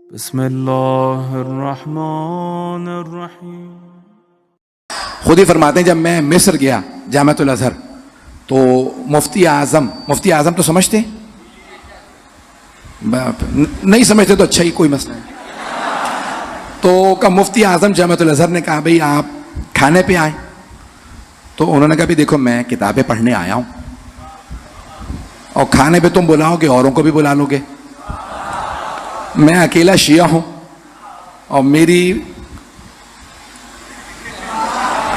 बिस्मिल्लाहिर्रहमानिर्रहीम। खुद ही फरमाते हैं, जब मैं मिस्र गया जामिअतुल अज़हर तो मुफ्ती आज़म तो समझते हैं? नहीं समझते तो अच्छा ही, कोई मसला नहीं। तो का मुफ्ती आज़म जामिअतुल अज़हर ने कहा, भाई आप खाने पे आए? तो उन्होंने कहा, भाई देखो मैं किताबें पढ़ने आया हूं और खाने पे तुम बुलाओगे औरों को भी बुला लोगे। मैं अकेला शिया हूं और मेरी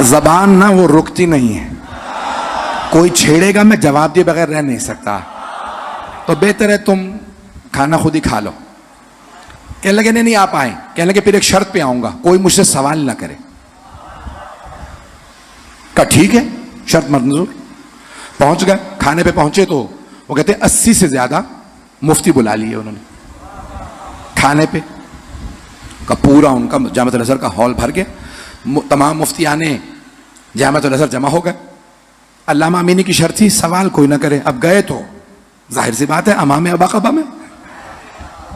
जबान ना वो रुकती नहीं है, कोई छेड़ेगा मैं जवाब दिए बगैर रह नहीं सकता, तो बेहतर है तुम खाना खुद ही खा लो। कहने लगे नहीं आप आए। कहने लगे फिर एक शर्त पे आऊंगा, कोई मुझसे सवाल ना करे। कहा ठीक है, शर्त मंजूर। पहुंच गए, खाने पे पहुंचे तो वो कहते 80 से ज्यादा मुफ्ती बुला लिए उन्होंने खाने पे। का पूरा उनका जामिअतुल अज़हर का हॉल भर गया, तमाम मुफ्तियाने जामिअतुल अज़हर जमा हो गए। अल्लामा अमीनी की शर्त थी सवाल कोई ना करे। अब गए तो जाहिर सी बात है अमाम अबाकबा में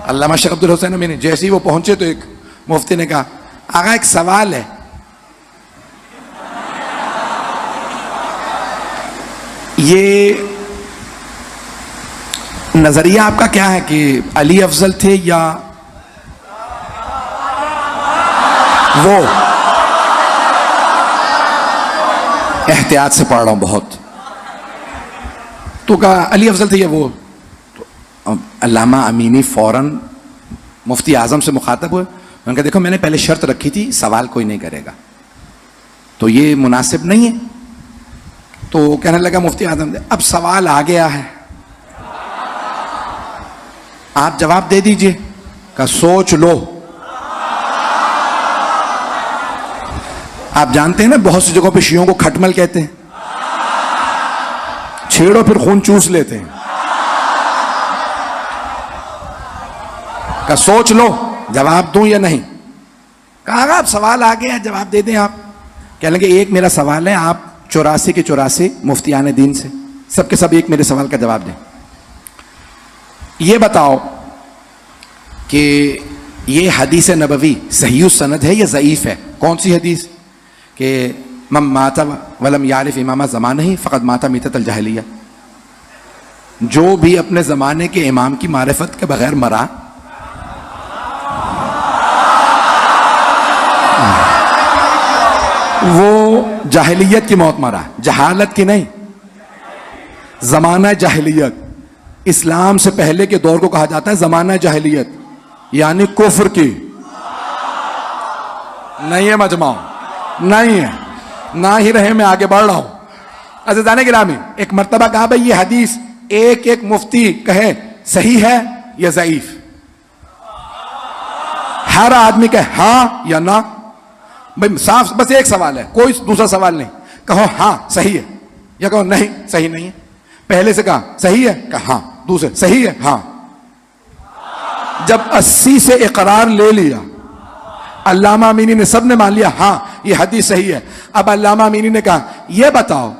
अल्लामा शेख अब्दुल हुसैन अमीनी। जैसे ही वो पहुंचे तो एक मुफ्ती ने कहा, आगा एक सवाल है, ये नजरिया आपका क्या है कि अली अफजल थे या वो? एहतियात से पढ़ रहा हूं बहुत। तो कहा अली अफजल थे या वो? तो अल्लामा अमीनी फौरन मुफ्ती आजम से मुखातब हुए। उन्होंने कहा देखो मैंने पहले शर्त रखी थी सवाल कोई नहीं करेगा, तो ये मुनासिब नहीं है। तो कहने लगा मुफ्ती आजम, अब सवाल आ गया है, आप जवाब दे दीजिए। का सोच लो। आप जानते हैं ना बहुत सी जगहों पे शियों को खटमल कहते हैं, छेड़ो फिर खून चूस लेते हैं। का सोच लो जवाब दूं या नहीं? कहा आप सवाल आ गया, जवाब दे दें आप। कह लेंगे एक मेरा सवाल है, आप 84 के 84 मुफ्तियाने दीन से सबके सब एक मेरे सवाल का जवाब दें। ये बताओ कि ये हदीस नबवी सही सनद है या ज़ईफ है? कौन सी हदीस? कि मम माता वलम यारिफ इमामा ज़माना ही फ़क़द माता मीततल जाहिलिया। जो भी अपने ज़माने के इमाम की मारिफत के बगैर मरा वो जाहिलियत की मौत मरा, जहालत की नहीं। ज़माना जाहिलियत, इस्लाम से पहले के दौर को कहा जाता है ज़माना जाहिलियत, यानी कुफ्र की। नहीं है मजमा, नहीं है, ना ही रहे, मैं आगे बढ़ रहा हूं। अज़ीज़ाने गिरामी, एक मर्तबा कहा भाई ये हदीस एक एक मुफ्ती कहे सही है या ज़ईफ। हर आदमी कहे हाँ या ना। भाई साफ, बस एक सवाल है, कोई दूसरा सवाल नहीं। कहो हाँ सही है या कहो नहीं सही नहीं है। पहले से कहा सही है, कहा हाँ, दूसरे सही है, हाँ। जब 80 से इकरार ले लिया, अल्लामा अमीनी ने, सब ने मान लिया हाँ ये हदीस सही है। अब अल्लामा अमीनी ने कहा यह बताओ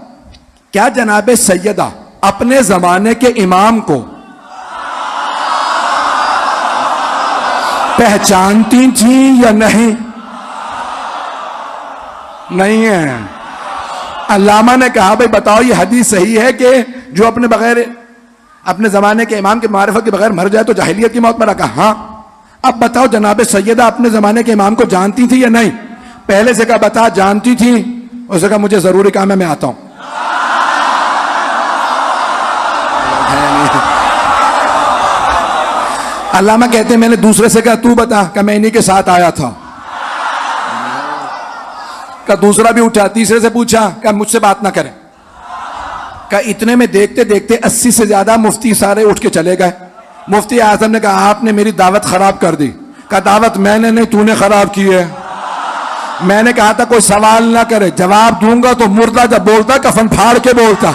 क्या जनाबे सैयदा अपने जमाने के इमाम को पहचानती थी या नहीं? नहीं है। अल्लामा ने कहा भाई बताओ ये हदीस सही है कि जो अपने बगैर अपने जमाने के इमाम के मारिफत के बगैर मर जाए तो जाहिलियत की मौत मरा? कहा हाँ। अब बताओ जनाबे सैयदा अपने जमाने के इमाम को जानती थी या नहीं? पहले से कहा बता जानती थी, उसने कहा मुझे जरूरी काम है मैं आता हूं। अल्लामा कहते हैं मैंने दूसरे से कहा तू बता, क्या मैं इन्हीं के साथ आया था। का दूसरा भी उठा, तीसरे से पूछा, क्या मुझसे बात ना करें। का इतने में देखते देखते 80 से ज्यादा मुफ्ती सारे उठ के चले गए। मुफ्ती आजम ने कहा आपने मेरी दावत खराब कर दी। कहा दावत मैंने नहीं, तूने खराब की है। मैंने कहा था कोई सवाल ना करे, जवाब दूंगा तो मुर्दा जब बोलता कफन फाड़ के बोलता।